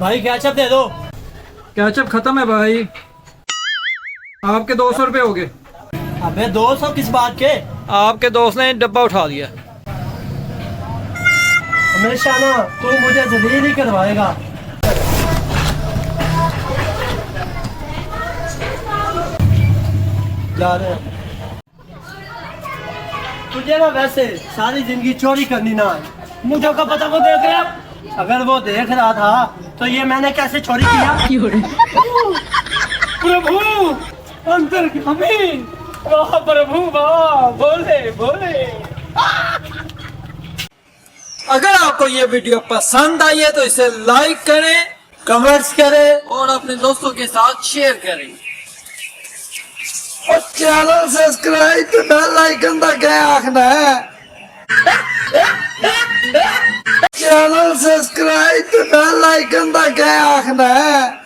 भाई कैचअप दे दो। कैचअप खत्म है भाई, आपके 200 रुपये हो गए। अबे 200 किस बात के? आपके दोस्त ने डब्बा उठा दिया। हमेशा ना तू मुझे जलील ही करवाएगा। जा रहे हैं। तुझे ना वैसे सारी जिंदगी चोरी करनी ना है, मुझे का पता वो देख रहा। अगर वो देख रहा था तो ये मैंने कैसे चोरी किया? प्रभु अंतर हमें, वाह प्रभु वाह, बोले बोले। अगर आपको ये वीडियो पसंद आई है तो इसे लाइक करें, कमेंट्स करें और अपने दोस्तों के साथ शेयर करें। और चैनल सब्सक्राइब तो बेल आइकन दबाके आखना है। चैनल सब्सक्राइब तो बेल आइकन दबाके आखना है।